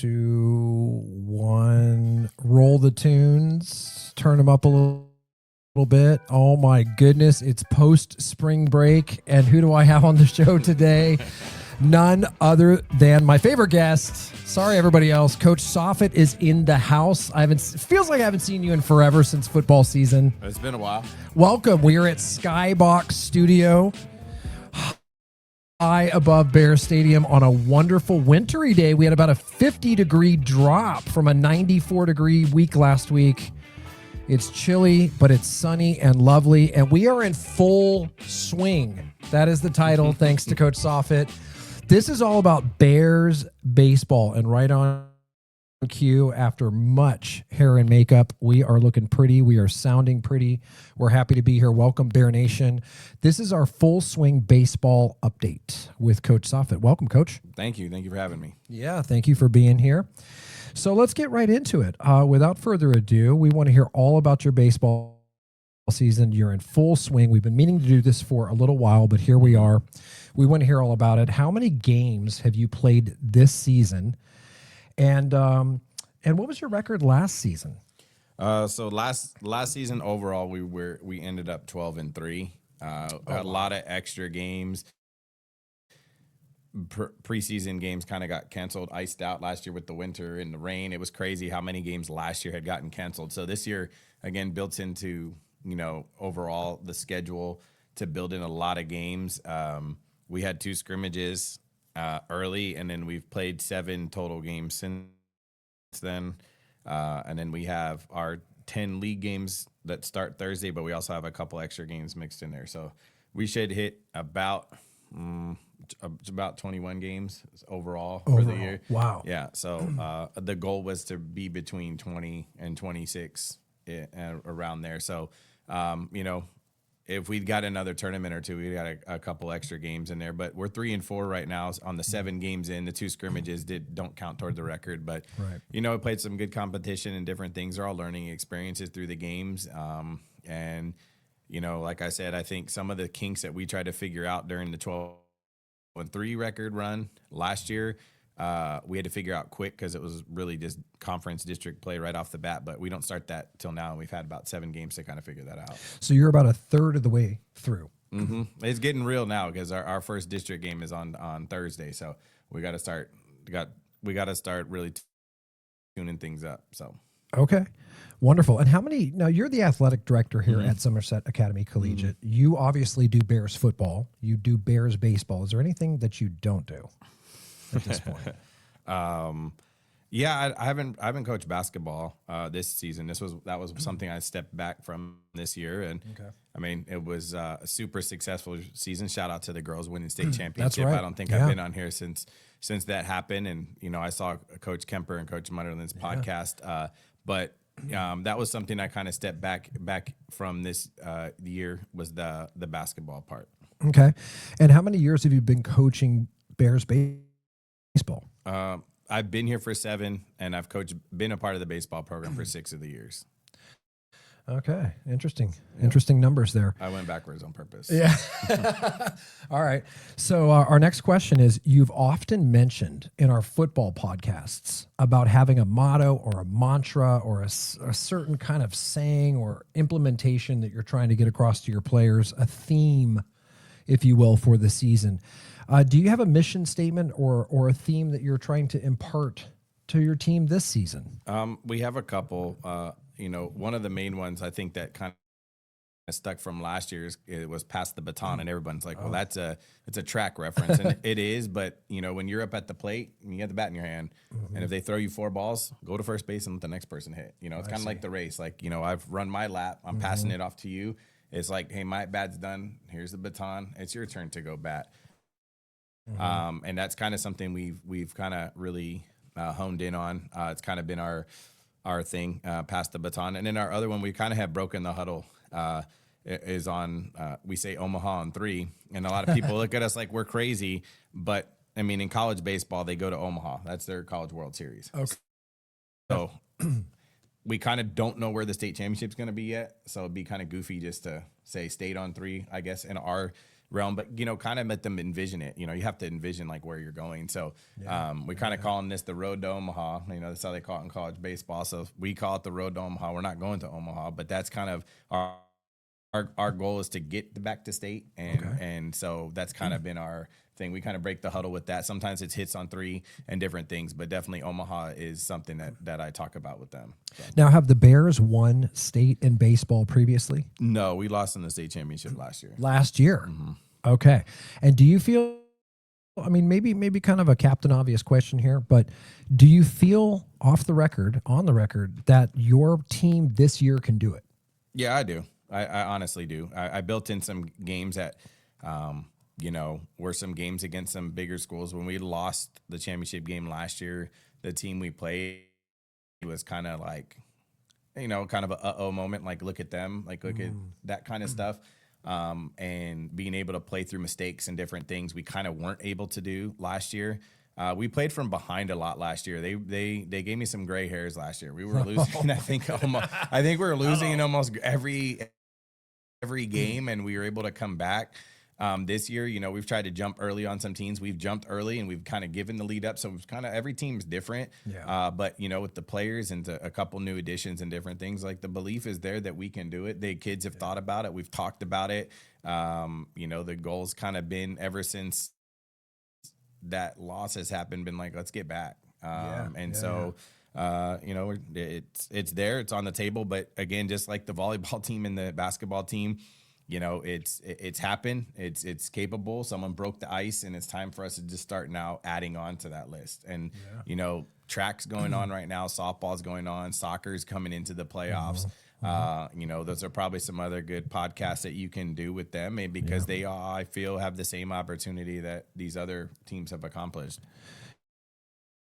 2, 1. Roll the tunes. Turn them up a little bit. Oh my goodness. It's post spring break. And who do I have on the show today? None other than my favorite guest. Sorry, everybody else. Coach Sofet is in the house. Feels like I haven't seen you in forever since football season. It's been a while. Welcome. We are at Skybox Studio, high above Bear Stadium on a wonderful wintry day. We had about a 50-degree drop from a 94-degree week last week. It's chilly, but it's sunny and lovely, and we are in full swing. That is the title, thanks to Coach Sofet. This is all about Bears baseball, and right on cue, after much hair and makeup, we are looking pretty. We are sounding pretty. We're happy to be here. Welcome, Bear Nation. This is our full swing baseball update with Coach Sofet. Welcome, Coach. Thank you. Thank you for having me. Yeah, thank you for being here. So let's get right into it. Without further ado, we want to hear all about your baseball season. You're in full swing. We've been meaning to do this for a little while, but here we are. We want to hear all about it. How many games have you played this season? And what was your record last season? So last season overall, we ended up 12-3. A lot of extra games. Preseason games kind of got canceled, iced out last year with the winter and the rain. It was crazy how many games last year had gotten canceled. So this year, again, built into overall the schedule to build in a lot of games. We had 2 scrimmages early, and then we've played 7 total games since then. And then we have our 10 league games that start Thursday, but we also have a couple extra games mixed in there. So we should hit about 21 games overall for the year. Wow. Yeah. So the goal was to be between 20 and 26 around there. So, if we'd got another tournament or two, we got a couple extra games in there, but we're 3-4 right now on the 7 games in. The 2 scrimmages don't count toward the record, but right. We played some good competition and different things. They're all learning experiences through the games. And like I said, I think some of the kinks that we tried to figure out during the 12-3 record run last year, we had to figure out quick because it was really just conference district play right off the bat, but we don't start that till now, and we've had about 7 games to kind of figure that out. So you're about a third of the way through. Mm-hmm. It's getting real now because our first district game is on Thursday, so we got to start really tuning things up. So okay, wonderful. And now you're the athletic director here at Somerset Academy Collegiate. You obviously do Bears football. You do Bears baseball. Is there anything that you don't do at this point? Yeah, I haven't coached basketball this season. That was something I stepped back from this year, and Okay. I mean it was a super successful season. Shout out to the girls winning state championship. That's right. I don't think I've been on here since that happened, and I saw Coach Kemper and Coach Munderland's podcast, but that was something I kind of stepped back from this year was the basketball part. Okay, and how many years have you been coaching Bears baseball? I've been here for 7, and I've been a part of the baseball program for 6 of the years. Okay, interesting. Yeah. Interesting numbers there. I went backwards on purpose. Yeah. All right. So our next question is, you've often mentioned in our football podcasts about having a motto or a mantra or a certain kind of saying or implementation that you're trying to get across to your players, a theme, if you will, for the season. Do you have a mission statement or a theme that you're trying to impart to your team this season? We have a couple. One of the main ones I think that kind of stuck from last year it was pass the baton, and everyone's like, well, it's a track reference, and it is. But when you're up at the plate and you get the bat in your hand, and if they throw you 4 balls, go to first base and let the next person hit. It's kind of like the race. Like I've run my lap, I'm passing it off to you. It's like, hey, my bat's done. Here's the baton. It's your turn to go bat. And that's kind of something we've kind of really honed in on. It's kind of been our thing, pass the baton. And then our other one, we kind of have broken the huddle, is on, we say Omaha on 3. And a lot of people look at us like we're crazy. But, I mean, in college baseball, they go to Omaha. That's their College World Series. Okay. So we kind of don't know where the state championship's going to be yet. So it'd be kind of goofy just to say state on 3, I guess, in our realm, but kind of let them envision it. You have to envision like where you're going. So we kind of calling this the road to Omaha. That's how they call it in college baseball. So we call it the road to Omaha. We're not going to Omaha, but that's kind of our goal is to get back to state, and so that's kind of been our thing. We kind of break the huddle with that. Sometimes it's hits on three and different things, but definitely Omaha is something that I talk about with them. So. Now, have the Bears won state in baseball previously? No, we lost in the state championship last year. Mm-hmm. Okay. And do you feel, I mean, maybe kind of a Captain Obvious question here, but do you feel on the record, that your team this year can do it? Yeah, I do. I honestly do. I built in some games that, were some games against some bigger schools. When we lost the championship game last year, the team we played was kind of like, kind of a uh-oh moment. Like, look at them. Like, look at that kind of stuff. And being able to play through mistakes and different things we kind of weren't able to do last year. We played from behind a lot last year. They gave me some gray hairs last year. We were losing. I think we were losing in almost every game, and we were able to come back. This year, we've tried to jump early on some teams. We've jumped early, and we've kind of given the lead up. So it's kind of every team's different. Yeah. But with the players and a couple new additions and different things, like the belief is there that we can do it. The kids have thought about it. We've talked about it. The goal's kind of been ever since that loss has happened, been like, let's get back. It's there, it's on the table. But again, just like the volleyball team and the basketball team, it's happened. It's capable. Someone broke the ice, and it's time for us to just start now adding on to that list. And track's going on right now, softball's going on, soccer's coming into the playoffs. Those are probably some other good podcasts that you can do with them, because they all, I feel, have the same opportunity that these other teams have accomplished.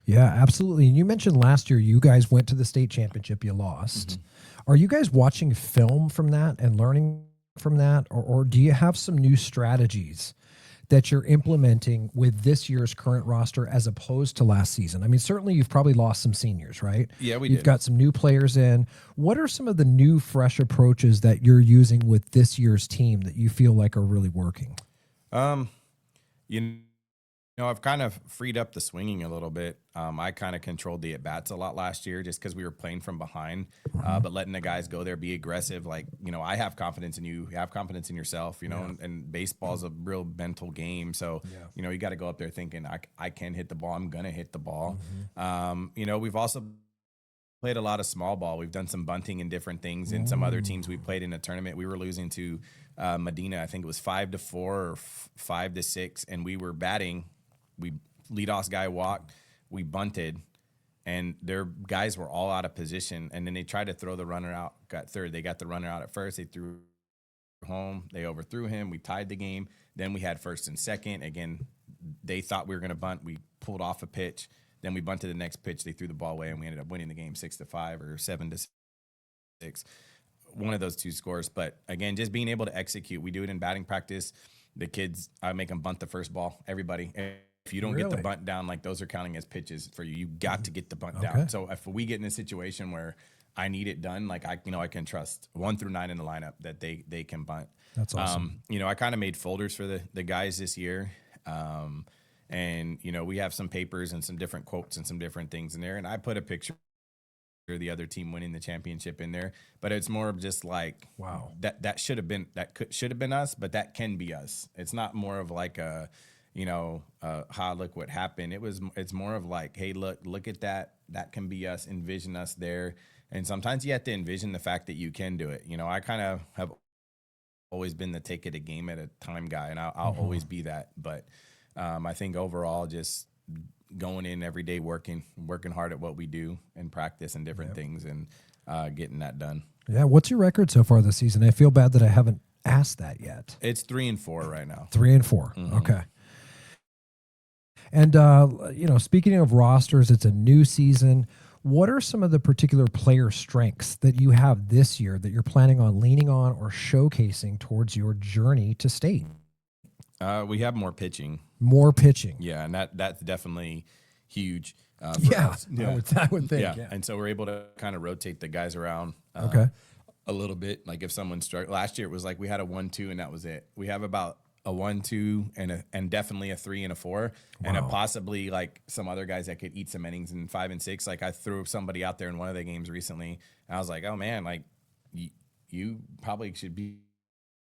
Yeah, absolutely. And you mentioned last year you guys went to the state championship, you lost. Are you guys watching film from that and learning from that, or do you have some new strategies that you're implementing with this year's current roster as opposed to last season? I mean, certainly you've probably lost some seniors, right? Yeah, You've got some new players in. What are some of the new, fresh approaches that you're using with this year's team that you feel like are really working? I've kind of freed up the swinging a little bit. I kind of controlled the at-bats a lot last year just because we were playing from behind, but letting the guys go there, be aggressive. Like, I have confidence in you. You have confidence in yourself, and baseball's a real mental game. So, you got to go up there thinking, I can hit the ball. I'm going to hit the ball. We've also played a lot of small ball. We've done some bunting and different things. And some other teams we played in a tournament, we were losing to Medina. I think it was 5-4 or 5-6, and we were batting. We leadoff guy walked, we bunted, and their guys were all out of position. And then they tried to throw the runner out, got third. They got the runner out at first. They threw home. They overthrew him. We tied the game. Then we had first and second. Again, they thought we were going to bunt. We pulled off a pitch. Then we bunted the next pitch. They threw the ball away, and we ended up winning the game 6-5 or 7-6. One of those two scores. But again, just being able to execute. We do it in batting practice. The kids, I make them bunt the first ball. Everybody. If you don't get the bunt down, like those are counting as pitches for you. You got to get the bunt down. So if we get in a situation where I need it done, like I can trust 1 through 9 in the lineup that they can bunt. That's awesome. I kind of made folders for the guys this year. And we have some papers and some different quotes and some different things in there. And I put a picture of the other team winning the championship in there, but it's more of just like, wow, that should have been us, but that can be us. It's not more of like a, look what happened. It's more of like, hey, look at that. That can be us. Envision us there. And sometimes you have to envision the fact that you can do it. I kind of have always been the take it a game at a time guy, and I'll always be that. But I think overall, just going in every day, working hard at what we do and practice and different things, and getting that done. Yeah. What's your record so far this season? I feel bad that I haven't asked that yet. It's 3-4 right now. 3-4. Okay. And, speaking of rosters, it's a new season. What are some of the particular player strengths that you have this year that you're planning on leaning on or showcasing towards your journey to state? We have more pitching. More pitching. Yeah, and that's definitely huge. I would think. Yeah, and so we're able to kind of rotate the guys around a little bit. Like if someone struck, last year it was like we had a 1-2 and that was it. We have about a 1-2 and definitely a 3 and a 4, and a possibly like some other guys that could eat some innings in 5 and 6. Like I threw somebody out there in one of the games recently, and I was like, oh man, like you probably should be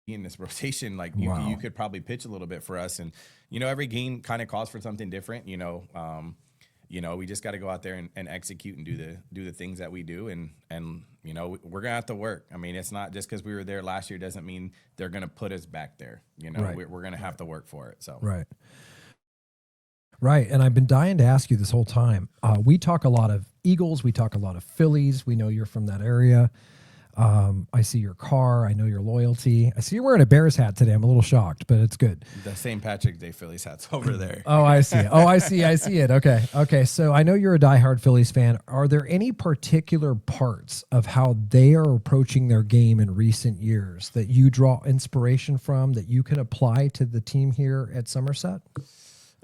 in this rotation. Like you could probably pitch a little bit for us. And every game kind of calls for something different. We just got to go out there and execute and do the things that we do. And we're gonna have to work. I mean, it's not just because we were there last year doesn't mean they're gonna put us back there. We're gonna have to work for it. So Right. And I've been dying to ask you this whole time. We talk a lot of Eagles. We talk a lot of Phillies. We know you're from that area. I see your car. I know your loyalty. I see you're wearing a Bears hat today. I'm a little shocked, but it's good. The St. Patrick's Day Phillies hat's over there. Oh, I see. I see it. Okay. So I know you're a diehard Phillies fan. Are there any particular parts of how they are approaching their game in recent years that you draw inspiration from that you can apply to the team here at Somerset?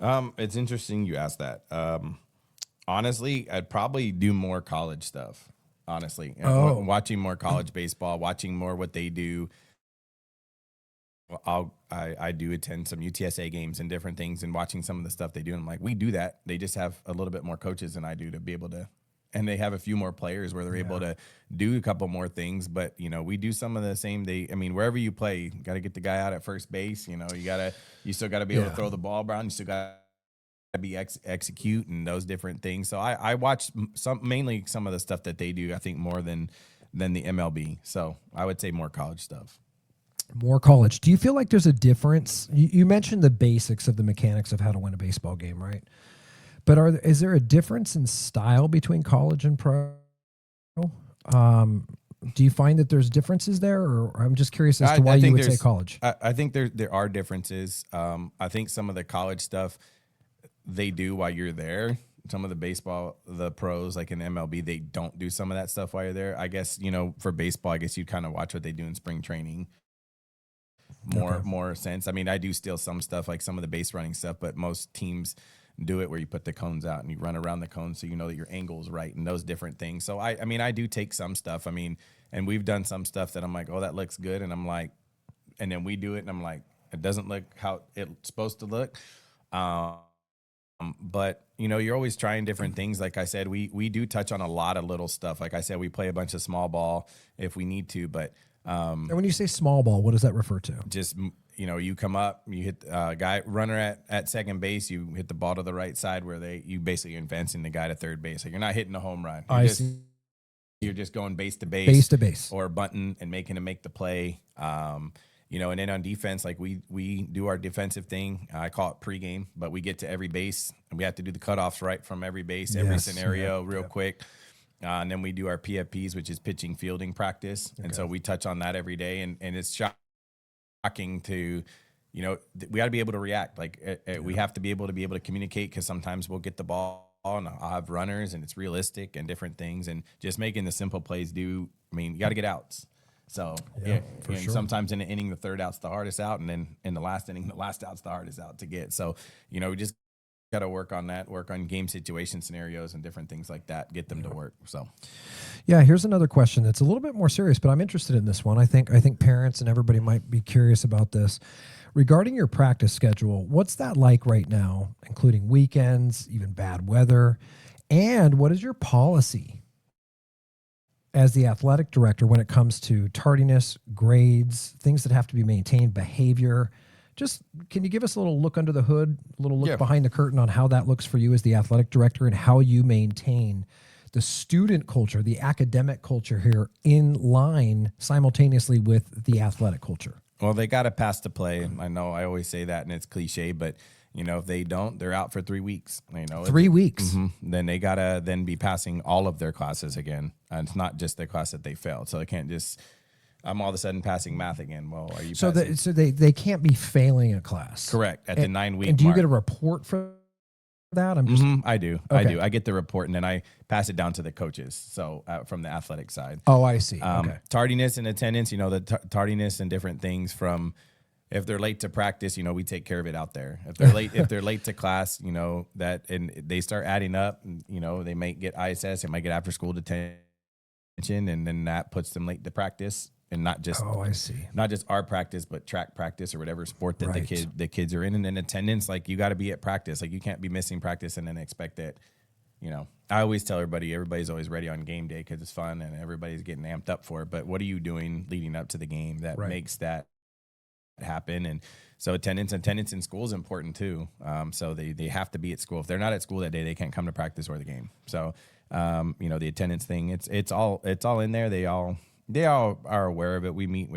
It's interesting you asked that. Honestly, I'd probably do more college stuff. Honestly, watching more college baseball, watching more what they do. I do attend some UTSA games and different things, and watching some of the stuff they do. And I'm like, we do that. They just have a little bit more coaches than I do to be able to, and they have a few more players where they're able to do a couple more things. But we do some of the same. Wherever you play, you got to get the guy out at first base. You still got to be able to throw the ball around. You still got be execute and those different things. So I watch mainly some of the stuff that they do, I think, more than the MLB. So I would say more college stuff. More college. Do you feel like there's a difference? You mentioned the basics of the mechanics of how to win a baseball game, right? But is there a difference in style between college and pro? Do you find that there's differences there, or I'm just curious as to why you would say college? I think there are differences. I think some of the college stuff they do while you're there. Some of the baseball, the pros, like in MLB, they don't do some of that stuff while you're there. I guess, for baseball, I guess you kind of watch what they do in spring training. More sense. I mean, I do still some stuff, like some of the base running stuff, but most teams do it where you put the cones out and you run around the cones so you know that your angle is right and those different things. So, I do take some stuff. And we've done some stuff that I'm like, oh, that looks good. And I'm like, and then we do it and I'm like, it doesn't look how it's supposed to look. But you're always trying different things. Like I said, we do touch on a lot of little stuff. Like I said, we play a bunch of small ball if we need to. But and when you say small ball, what does that refer to? Just you come up, you hit guy runner at second base, you hit the ball to the right side where you basically advancing the guy to third base. Like you're not hitting a home run. You're just going base to base, or bunting and making him make the play. And then on defense, like we do our defensive thing. I call it pregame, but we get to every base and we have to do the cutoffs right from every base, every scenario real quick. And then we do our PFPs, which is pitching fielding practice. Okay. And so we touch on that every day. And it's shocking to, we got to be able to react. Like we have to be able to communicate, because sometimes we'll get the ball and I'll have runners and it's realistic and different things. And just making the simple plays you got to get outs. So sure. Sometimes in the inning, the third out's the hardest out, and then in the last inning, the last out's the hardest out to get. So, we just got to work on that, work on game situation scenarios and different things like that, get them to work. So, here's another question that's a little bit more serious, but I'm interested in this one. I think parents and everybody might be curious about this. Regarding your practice schedule, what's that like right now, including weekends, even bad weather, and what is your policy as the athletic director when it comes to tardiness, grades, things that have to be maintained, behavior? Just can you give us a little look under the hood, a little look behind the curtain on how that looks for you as the athletic director and how you maintain the student culture, the academic culture here in line simultaneously with the athletic culture? Well, they got to pass the play. I know I always say that and it's cliche, but if they don't, they're out for 3 weeks. 3 weeks. Mm-hmm. Then they gotta be passing all of their classes again. And it's not just the class that they failed. So they can't just, I'm all of a sudden passing math again. Well, are you passing? So they can't be failing a class. Correct. At the 9 week And do you mark. get a report for that? I do. Okay. I do. I get the report and then I pass it down to the coaches. So from the athletic side. Oh, I see. Okay. Tardiness and attendance, the tardiness and different things from, if they're late to practice, we take care of it out there. If they're late to class, that, and they start adding up, they might get ISS, they might get after school detention, and then that puts them late to practice. and not just I see. not just our practice, but track practice or whatever sport that the kids are in. And then attendance, like you got to be at practice. Like you can't be missing practice and then expect that, I always tell everybody's always ready on game day because it's fun and everybody's getting amped up for it. But what are you doing leading up to the game that makes that happen? And so attendance in school is important too. So they have to be at school. If they're not at school that day, they can't come to practice or the game. So, the attendance thing, it's all in there. They all are aware of it. We meet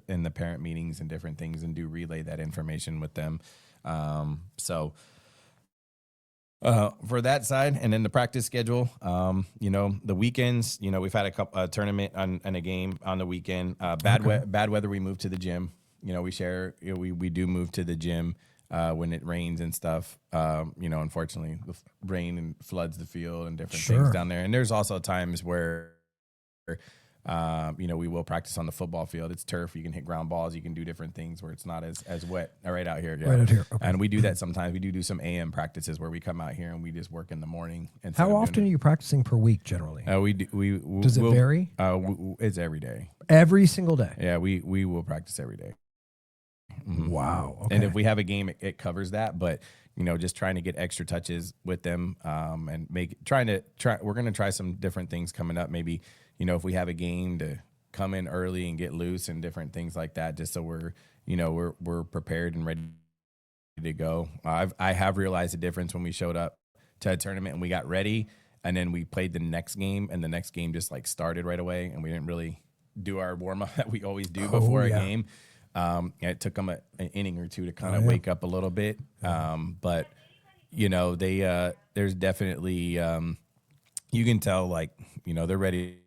in the parent meetings and different things and do relay that information with them. For that side, and then the practice schedule, the weekends, we've had a tournament and a game on the weekend. Bad weather, we move to the gym. We share. We do move to the gym when it rains and stuff. Unfortunately, the rain and floods the field and different things down there. And there's also times where, we will practice on the football field. It's turf. You can hit ground balls. You can do different things where it's not as wet. Right out here. Yeah. Right out here. Okay. And we do that sometimes. We do some AM practices where we come out here and we just work in the morning. How often are you practicing per week generally? Does it vary? It's every day. Every single day? Yeah, we will practice every day. Mm-hmm. Wow. Okay. And if we have a game, it covers that. But just trying to get extra touches with them, and we're going to try some different things coming up. Maybe if we have a game, to come in early and get loose and different things like that, just so we're prepared and ready to go. I have realized the difference when we showed up to a tournament and we got ready, and then we played the next game, and the next game just like started right away, and we didn't really do our warm up that we always do before a game. It took them an inning or two to kind of wake up a little bit. But there's definitely, you can tell they're ready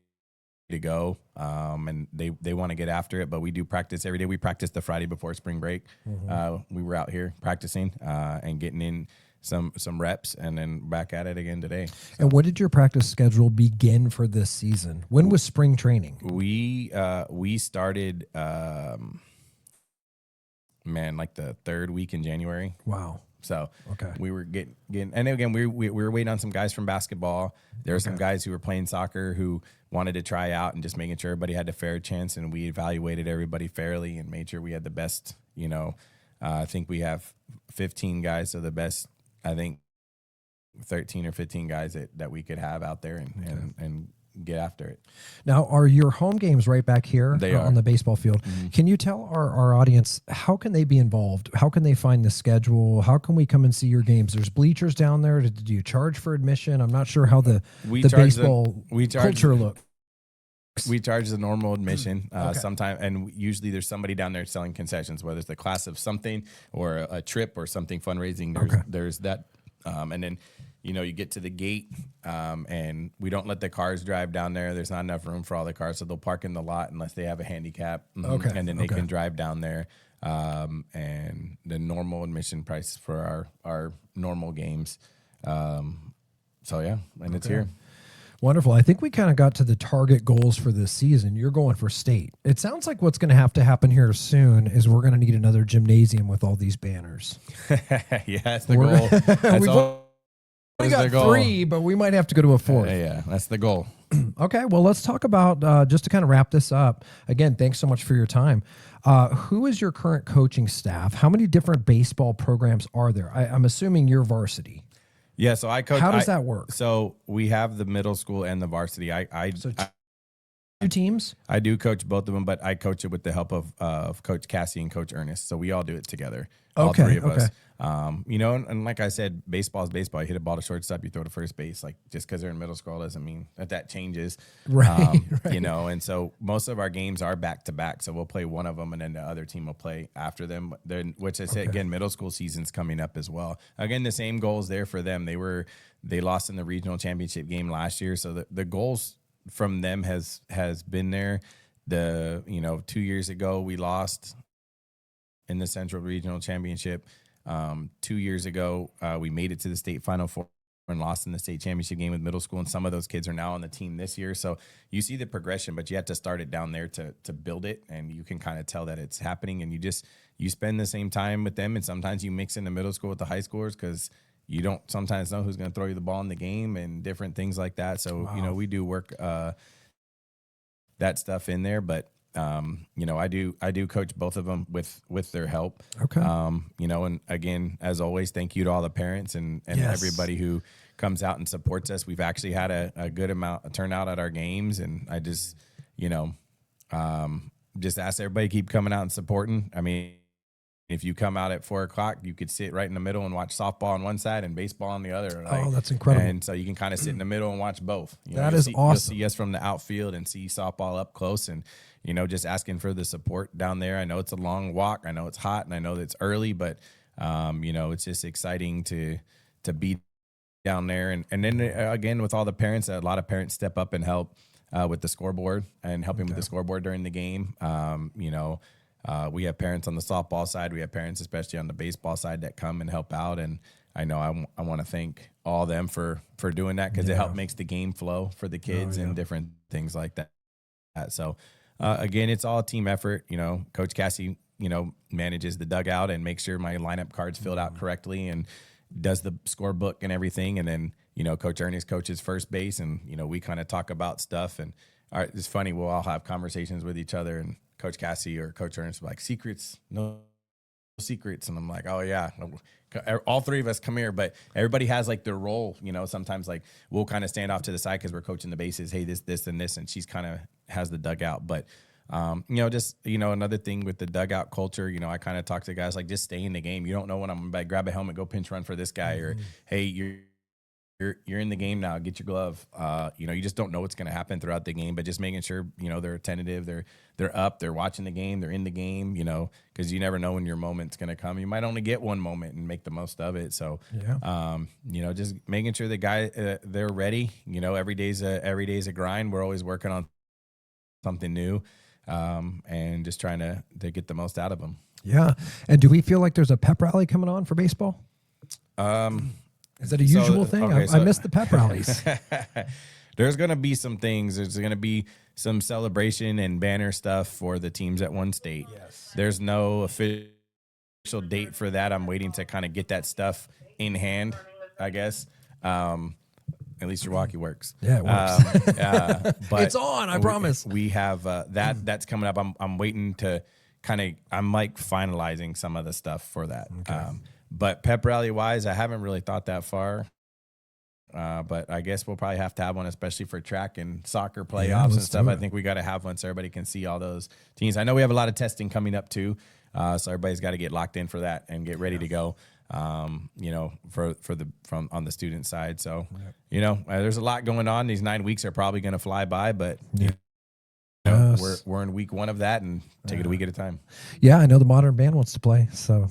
to go. And they want to get after it, but we do practice every day. We practiced the Friday before spring break. Mm-hmm. We were out here practicing, and getting in some reps, and then back at it again today. So. And when did your practice schedule begin for this season? When was spring training? We started, like the third week in January. Wow. So we were getting, and again, we were waiting on some guys from basketball. There were some guys who were playing soccer who wanted to try out, and just making sure everybody had a fair chance. And we evaluated everybody fairly and made sure we had the best, I think we have 15 guys. So the best, I think 13 or 15 guys that we could have out there and get after it. Now, are your home games right back here on the baseball field? Mm-hmm. Can you tell our audience, how can they be involved? How can they find the schedule? How can we come and see your games? There's bleachers down there. Do you charge for admission? I'm not sure how the baseball culture looks. We charge the normal admission sometime, and usually there's somebody down there selling concessions, whether it's the class of something or a trip or something fundraising. There's that. And then, you get to the gate, and we don't let the cars drive down there. There's not enough room for all the cars, so they'll park in the lot unless they have a handicap. And then they can drive down there. And the normal admission price for our normal games. It's here. Wonderful. I think we kind of got to the target goals for this season. You're going for state. It sounds like what's going to have to happen here soon is we're going to need another gymnasium with all these banners. Yeah, that's the goal. That's we got three, but we might have to go to a fourth. Yeah, that's the goal. Okay, well, let's talk about, just to kind of wrap this up. Again, thanks so much for your time. Who is your current coaching staff? How many different baseball programs are there? I'm assuming you're varsity. Yeah, so I coach. How does that work? So we have the middle school and the varsity. Two teams? I do coach both of them, but I coach it with the help of Coach Cassie and Coach Ernest. So we all do it together. All three of us. And like I said, baseball is baseball. You hit a ball to shortstop, you throw to first base. Like, just because they're in middle school doesn't mean that changes. Right. And so most of our games are back to back. So we'll play one of them, and then the other team will play after them. Which I say again, middle school season's coming up as well. Again, the same goals there for them. They lost in the regional championship game last year. So the goals from them has been there. 2 years ago we lost in the Central Regional Championship. 2 years ago we made it to the state Final Four and lost in the state championship game with middle school, and some of those kids are now on the team this year. So you see the progression, but you have to start it down there to build it, and you can kind of tell that it's happening. And you spend the same time with them, and sometimes you mix in the middle school with the high schoolers because you don't sometimes know who's going to throw you the ball in the game and different things like that. So, we do work that stuff in there. But you know, I do coach both of them with their help. Okay. You know, and again, as always, thank you to all the parents and Yes. everybody who comes out and supports us. We've actually had a good amount of turnout at our games, and I just, you know, just ask everybody to keep coming out and supporting. I mean, if you come out at 4:00, you could sit right in the middle and watch softball on one side and baseball on the other. Oh, that's incredible. And so you can kind of sit in the middle and watch both. You know, That you'll is see, awesome. You'll see us from the outfield and see softball up close, and, you know, just asking for the support down there. I know it's a long walk. I know it's hot, and I know that it's early, but, you know, it's just exciting to be down there. And then again, with all the parents, a lot of parents step up and help with the scoreboard and helping with the scoreboard during the game. You know, we have parents on the softball side. We have parents, especially on the baseball side, that come and help out. And I know I want to thank all of them for doing that, because it helps makes the game flow for the kids and different things like that. So again, it's all a team effort. You know, Coach Cassie, you know, manages the dugout and makes sure my lineup card's filled out correctly and does the scorebook and everything. And then, you know, Coach Ernest coaches first base, and, you know, we kind of talk about stuff. And it's funny, we'll all have conversations with each other, and Coach Cassie or Coach Ernest will be like, secrets, no secrets. And I'm like, oh yeah, all three of us come here, but everybody has like their role. You know, sometimes like we'll kind of stand off to the side because we're coaching the bases. Hey, this, and this. And she's kind of has the dugout. But, you know, just, you know, another thing with the dugout culture, you know, I kind of talk to guys like, just stay in the game. You don't know when I'm going to grab a helmet, go pinch run for this guy, or, hey, you're in the game now, get your glove. You know, you just don't know what's going to happen throughout the game, but just making sure, you know, they're attentive, they're up, they're watching the game, they're in the game, you know, because you never know when your moment's going to come. You might only get one moment and make the most of it. So, you know, just making sure the guy, they're ready. You know, every day's a grind. We're always working on something new, and just trying to get the most out of them. Yeah. And do we feel like there's a pep rally coming on for baseball? Is that a usual thing? Okay, I missed the pep rallies. There's going to be some things. There's going to be some celebration and banner stuff for the teams at one state. Yes. There's no official date for that. I'm waiting to kind of get that stuff in hand, I guess. At least your walkie works. Yeah, it works. But it's on, I promise. We have that's coming up. I'm waiting to I'm like finalizing some of the stuff for that. Okay. But pep rally wise, I haven't really thought that far. But I guess we'll probably have to have one, especially for track and soccer playoffs and stuff. I think we got to have one so everybody can see all those teams. I know we have a lot of testing coming up too, so everybody's got to get locked in for that and get ready to go. You know, from on the student side. So, you know, there's a lot going on. These 9 weeks are probably going to fly by, but you know, we're in week 1 of that, and take it a week at a time. Yeah, I know the Modern Band wants to play, so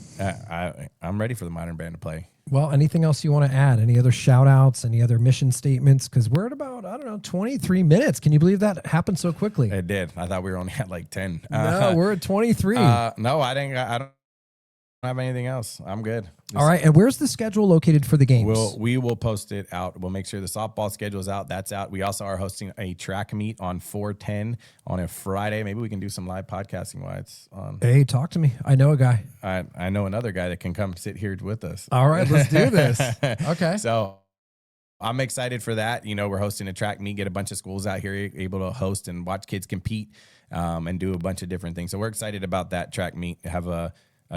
I'm ready for the Modern Band to play. Well, anything else you want to add? Any other shout outs, any other mission statements? Because we're at about, 23 minutes. Can you believe that happened so quickly? It did. I thought we were only at like 10. No, we're at 23. No, I don't have anything else. I'm good. All right. And where's the schedule located for the games? We will post it out. We'll make sure the softball schedule is out. That's out. We also are hosting a track meet on 4/10 on a Friday. Maybe we can do some live podcasting while it's on. Hey, talk to me. I know a guy. I know another guy that can come sit here with us. All right, let's do this. Okay. So I'm excited for that. You know, we're hosting a track meet, get a bunch of schools out here able to host and watch kids compete, and do a bunch of different things. So we're excited about that track meet. Have a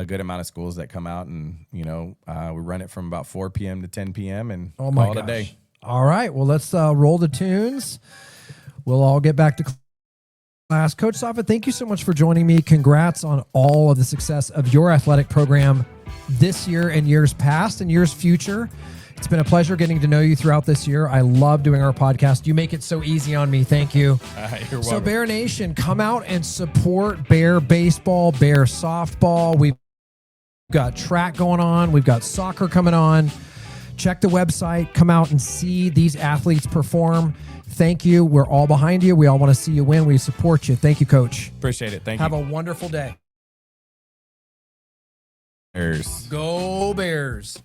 good amount of schools that come out, and, you know, we run it from about 4 p.m. to 10 p.m. and call it a day. All right. Well, let's roll the tunes. We'll all get back to class. Coach Sofet, thank you so much for joining me. Congrats on all of the success of your athletic program this year and years past and years future. It's been a pleasure getting to know you throughout this year. I love doing our podcast. You make it so easy on me. Thank you. You're welcome. So Bear Nation, come out and support Bear baseball, Bear softball. We've got track going on. We've got soccer coming on. Check the website. Come out and see these athletes perform. Thank you. We're all behind you. We all want to see you win. We support you. Thank you, Coach. Appreciate it. Thank you. Have a wonderful day. Bears. Go Bears.